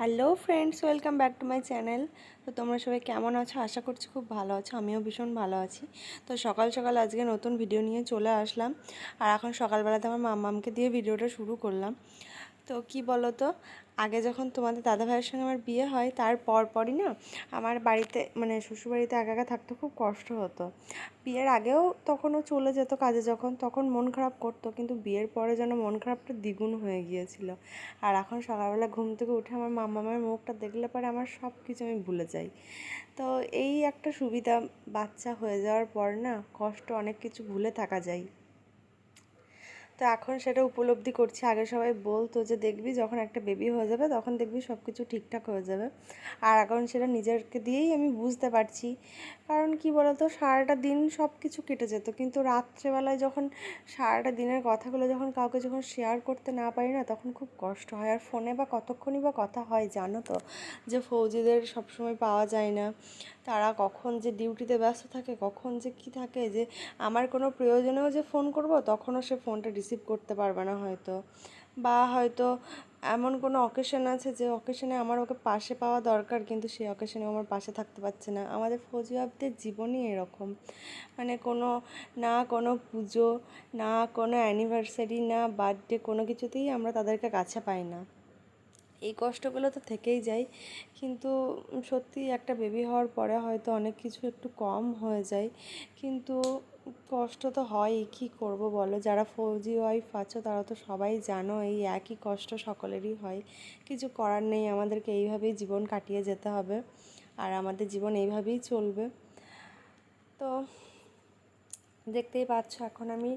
Hello friends, welcome back to my channel. তো তোমরা সবাই কেমন আছো? আশা করছি খুব ভালো আছো। আমিও ভীষণ ভালো আছি। তো সকাল সকাল আজকে নতুন ভিডিও নিয়ে চলে আসলাম। আর এখন সকালবেলাতে আমার মাম্মামকে দিয়ে ভিডিওটা শুরু করলাম। তো কি বলো তো, আগে যখন তোমাদের দাদা ভাইয়ের সঙ্গে আমার বিয়ে হয় তার পরই না আমার বাড়িতে মানে শ্বশুরবাড়িতে একা একা থাকতে খুব কষ্ট হতো। বিয়ের আগেও তখনও চলে যেত কাজে, তখন মন খারাপ করতো, কিন্তু বিয়ের পরে যেন মন খারাপটা দ্বিগুণ হয়ে গিয়েছিল। আর এখন সকালবেলা ঘুম থেকে উঠে আমার মামার মুখটা দেখলে পরে আমার সব কিছু আমি ভুলে যাই। তো এই একটা সুবিধা, বাচ্চা হয়ে যাওয়ার পর না কষ্ট অনেক কিছু ভুলে থাকা যায়। তো এখন সেটা উপলব্ধি করছি। আগে সবাই বলতো যে দেখবি যখন একটা বেবি হয়ে যাবে তখন দেখবি সব কিছু ঠিকঠাক হয়ে যাবে। আর এখন সেটা নিজেকে দিয়েই আমি বুঝতে পারছি। কারণ কি বলতো, সারাটা দিন সব কিছু কেটে যেত, কিন্তু রাত্রেবেলায় যখন সারাটা দিনের কথাগুলো কাউকে শেয়ার করতে না পারি না, তখন খুব কষ্ট হয়। আর ফোনে বা কতক্ষণই বা কথা হয় জানো তো, যে ফৌজিদের সবসময় পাওয়া যায় না, তারা কখন যে ডিউটিতে ব্যস্ত থাকে, কখন যে কী থাকে, যে আমার কোনো প্রয়োজনেও যে ফোন করব তখনও সে ফোনটা রিসিভ করতে পারবে না হয়তো, বা হয়তো এমন কোনো অকেশন আছে যে অকেশনে আমার ওকে পাশে পাওয়া দরকার, কিন্তু সেই অকেশনে আমার পাশে থাকতে পারছে না। আমাদের ফৌজি বাবদের জীবনই এরকম, মানে কোনো পুজো, না কোনো অ্যানিভার্সারি, না বার্থডে, কোনো কিছুতেই আমরা তাদেরকে কাছে পাই না। এই কষ্টগুলো তো থেকেই যায়, কিন্তু সত্যি একটা বেবি হওয়ার পরে হয়তো অনেক কিছু একটু কম হয়ে যায়, কিন্তু কষ্ট তো হয়ই। কী করব বলো, যারা ফৌজি ওয়াইফ আছো তারা তো সবাই জানো এই একই কষ্ট সকলেরই হয়। কিছু করার নেই, আমাদেরকে এইভাবেই জীবন কাটিয়ে যেতে হবে, আর আমাদের জীবন এইভাবেই চলবে। তো দেখতেই পাচ্ছ এখন আমি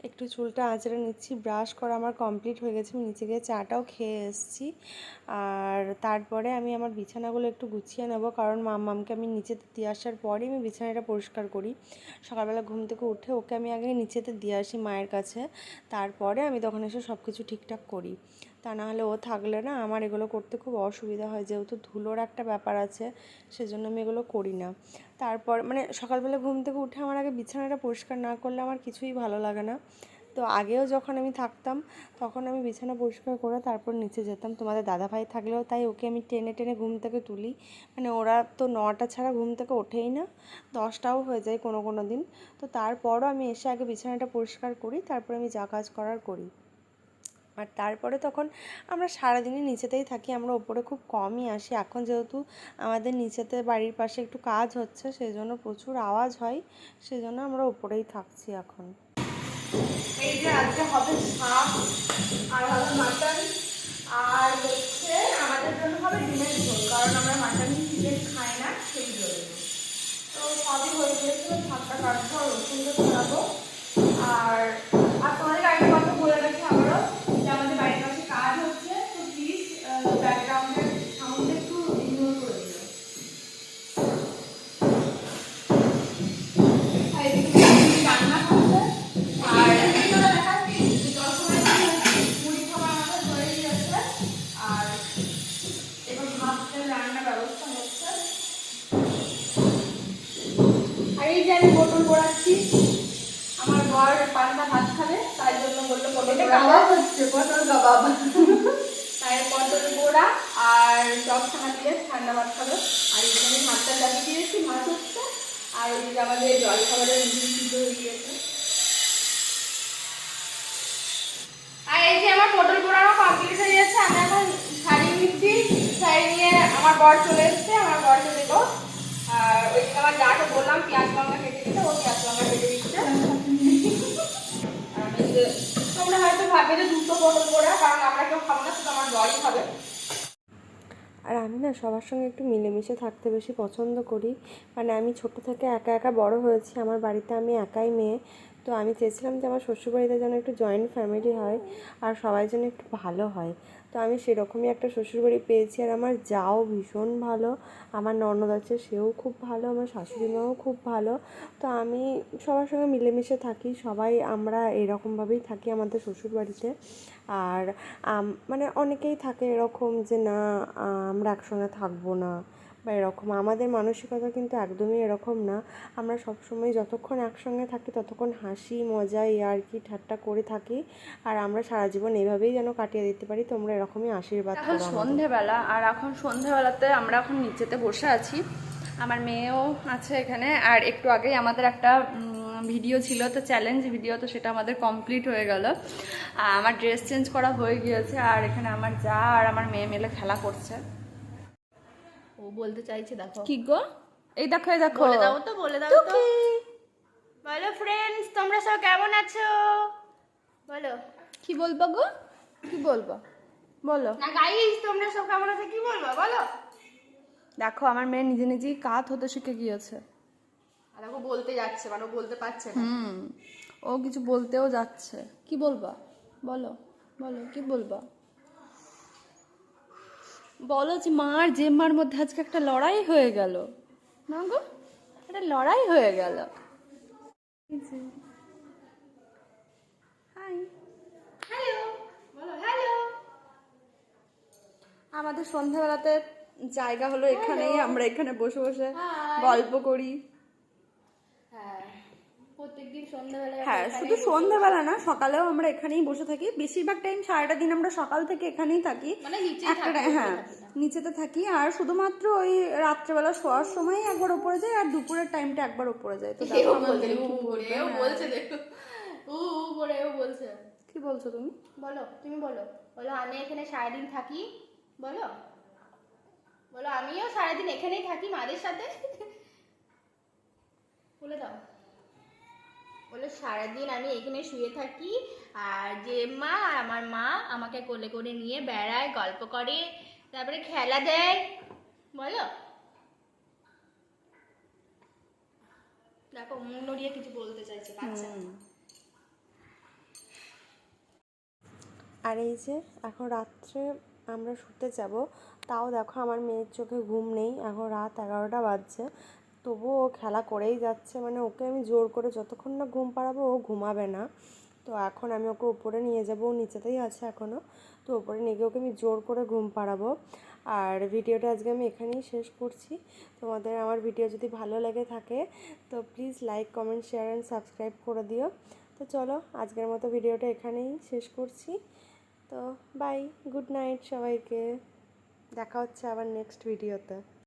একটু চুলটা আঁচড়ে নিচ্ছি। ব্রাশ করা আমার কমপ্লিট হয়ে গেছে, আমি নিচে গিয়ে চাটাও খেয়ে এসেছি। আর তারপরে আমি আমার বিছানাগুলো একটু গুছিয়ে নেব, কারণ মাম্মামকে আমি নিচেতে দিয়ে আসার পরেই আমি বিছানাটা পরিষ্কার করি। সকালবেলা ঘুম থেকে উঠে ওকে আমি আগে নিচেতে দিয়ে আসি মায়ের কাছে, তারপরে আমি তখন এসে সব কিছু ঠিকঠাক করি। তা না হলে ও থাকলে না আমার এগুলো করতে খুব অসুবিধা হয়, যেহেতু ধুলোর একটা ব্যাপার আছে, সেজন্য আমি এগুলো করি না। তারপর মানে সকালবেলা ঘুম থেকে উঠে আমার আগে বিছানাটা পরিষ্কার না করলে আমার কিছুই ভালো লাগে না। তো আগেও যখন আমি থাকতাম তখন আমি বিছানা পরিষ্কার করে তারপর নিচে যেতাম। তোমাদের দাদাভাই থাকলেও তাই, ওকে আমি টেনে টেনে ঘুম থেকে তুলি। মানে ওরা তো 9টা ছাড়া ঘুম থেকে ওঠেই না, 10টাও হয়ে যায় কোনো কোনো দিন। তো তারপরও আমি এসে আগে বিছানাটা পরিষ্কার করি, তারপর আমি যা কাজ করার করি। আর তারপরে তখন আমরা সারাদিনই নিচেতেই থাকি, আমরা ওপরে খুব কমই আসি। এখন যেহেতু আমাদের নিচেতে বাড়ির পাশে একটু কাজ হচ্ছে, সেজন্য প্রচুর আওয়াজ হয়, সেজন্য আমরা ওপরেই থাকছি এখন। এই যে আজকে হবে শাক, আর হবে মাটন, আর হচ্ছে আমাদের জন্য হবে ডিমের ঝোল, কারণ আমরা মাটন চিকেন খাই না সেই জন্য। তো সবই হয়ে গিয়েছিল, ভাতটা কাটবো আর রসুনটা ছড়াবো। আর আর তোমাদের আগে কথা বলে রাখি আবারও, যে আমাদের বাড়ির পাশে কাজ হচ্ছে, তো প্লিজ ব্যাকগ্রাউন্ডের সাউন্ড একটু ইগনোর করে দিও। আর এদিকে রান্না হচ্ছে, আর দেখাচ্ছি জলখাবার মুড়ি খাবার আমাদের হয়ে গিয়েছে, আর এবার ভাতের রান্নার ব্যবস্থা হচ্ছে। আর এই যে আমি পটল পোড়াচ্ছি, আমার বর পান্তা ভাত খাবে, তাই জন্য বললো পটল কাবাব হচ্ছে, পটল কাবাব। তাই পটল পোড়া আর টক ছানা দিয়ে ঠান্ডা ভাত খাবে। আর এখানে ভাতটা চাপিয়ে দিয়েছি, ভাত হচ্ছে। আর ওইদিকে আমাদের জল খাবারের মুড়ি সিদ্ধ হয়ে গিয়েছে। আর এই যে আমার পটল পোড়ানো কমপ্লিট হয়ে গেছে, আমি এখন শাড়ি নিচ্ছি। শাড়ি নিয়ে আমার বর চলে এসছে, আমার বরকে দেবো। আর ওইদিকে আমার যাকে বললাম পেঁয়াজ লঙ্কা কেটে দিতে, ও পেঁয়াজ লঙ্কা কেটে দিচ্ছে। তোমরা হয়তো ভাববে যে দুটো পটল পোড়া, কারণ আমরা কেউ খাবো না, শুধু আমার বরই খাবে। আর আমি না সবার সঙ্গে একটু মিলেমিশে থাকতে বেশি পছন্দ করি। মানে আমি ছোটো থেকে একা একা বড় হয়েছি, আমার বাড়িতে আমি একাই মেয়ে। তো আমি চেয়েছিলাম যে আমার শ্বশুরবাড়িতে যেন একটু জয়েন্ট ফ্যামিলি হয়, আর সবাই যেন একটু ভালো হয়। তো আমি সেরকমই একটা শ্বশুরবাড়ি পেয়েছি, আর আমার যাও ভীষণ ভালো, আমার ননদ আছে সেও খুব ভালো, আমার শাশুড়ি মাও খুব ভালো। তো আমি সবার সঙ্গে মিলেমিশে থাকি, সবাই আমরা এরকমভাবেই থাকি আমাদের শ্বশুরবাড়িতে। আর মানে অনেকেই থাকে এরকম যে না আমরা একসঙ্গে থাকবো না, বা এরকম। আমাদের মানসিকতা কিন্তু একদমই এরকম না। আমরা সবসময় যতক্ষণ একসঙ্গে থাকি ততক্ষণ হাসি মজা ইয়ার্কি ঠাট্টা করে থাকি, আর আমরা সারা জীবন এইভাবেই যেন কাটিয়ে দিতে পারি। তোমরা এরকমই আশীর্বাদ করো। এখন সন্ধেবেলা, আর এখন সন্ধেবেলাতে আমরা এখন নিচেতে বসে আছি, আমার মেয়েও আছে এখানে। আর একটু আগেই আমাদের একটা ভিডিও ছিল, তো চ্যালেঞ্জ ভিডিও, তো সেটা আমাদের কমপ্লিট হয়ে গেল। আমার ড্রেস চেঞ্জ করা হয়ে গিয়েছে, আর এখানে আমার যা আর আমার মেয়ে মিলে খেলা করছে। ও বলতে চাইছে, দেখো কি গো, এই দেখো এই দেখো, বলে দাও তো, বলে দাও তো। বলো ফ্রেন্ডস, তোমরা সব কেমন আছো? বলো। কি বলবো গো, কি বলবো বলো। না গাইস, তোমরা সব কেমন আছো কি বলবো বলো। দেখো আমার মেয়ে নিজে নিজেই কাত হতে শিখে গিয়েছে। আর দেখো বলতে যাচ্ছে, মানে ও বলতে পারছে না। ও কিছু বলতেও যাচ্ছে। কি বলবা বলো, বলো কি বলবা বলো। যে মার জেম্মার মধ্যে আজকে একটা লড়াই হয়ে গেল না গো, একটা লড়াই হয়ে গেল। হাই, হ্যালো, বলো হ্যালো। আমাদের সন্ধ্যাবেলাতে জায়গা হলো এখানেই, আমরা এখানে বসে বসে গল্প করি। হ্যাঁ, প্রত্যেকদিন সন্ধ্যাবেলায় হ্যাঁ, শুধু সন্ধ্যাবেলা না, সকালেও আমরা এখানেই বসে থাকি। বেশিরভাগ টাইম সারাটা দিন আমরা সকাল থেকে এখানেই থাকি, মানে নিচেই একটা থাকি, হ্যাঁ নিচেতে থাকি। আর শুধুমাত্র ওই রাত্রেবেলা শোয়ার সময় একবার উপরে যাই, আর দুপুরের টাইমটা একবার উপরে যাই। তো দেখো আমার মেয়ে কি বলবে। ও বলছে, দেখো উ করে ও বলছে। কি বলছো তুমি? বলো, তুমি বলো। বলো আমি এখানে সারাদিন থাকি। বলো, বলো আমিও সারাদিন এখানেই থাকি মাদের সাথে। বলে দাও। বলো সারাদিন আমি এখানে শুয়ে থাকি, আর যে মা আর আমার মা আমাকে কোলে করে নিয়ে বেড়ায়, গল্প করে, তারপরে খেলা দেয়। বলো। দেখো মুখ নড়িয়ে কিছু বলতে চাইছে বাচ্চা। আর এই যে এখন রাত্রে আমরা শুতে যাব, তাও দেখো আমার মেয়ের চোখে ঘুম নেই। এখন রাত 11টা বাজছে, তবুও ও খেলা করেই যাচ্ছে। মানে ওকে আমি জোর করে যতক্ষণ না ঘুম পাড়াবো ও ঘুমাবে না। তো এখন আমি ওকে উপরে নিয়ে যাবো, ও নিচেতেই আছে এখনও। তো উপরে নিয়ে গিয়ে ওকে আমি জোর করে ঘুম পাড়াবো। আর ভিডিওটা আজকে আমি এখানেই শেষ করছি। তোমাদের আমার ভিডিও যদি ভালো লেগে থাকে তো please like comment share and subscribe করে দিও। তো চলো আজকের মতো ভিডিওটা এখানেই শেষ করছি। তো বাই, গুড নাইট সবাইকে, দেখা হচ্ছে আবার নেক্সট ভিডিওতে।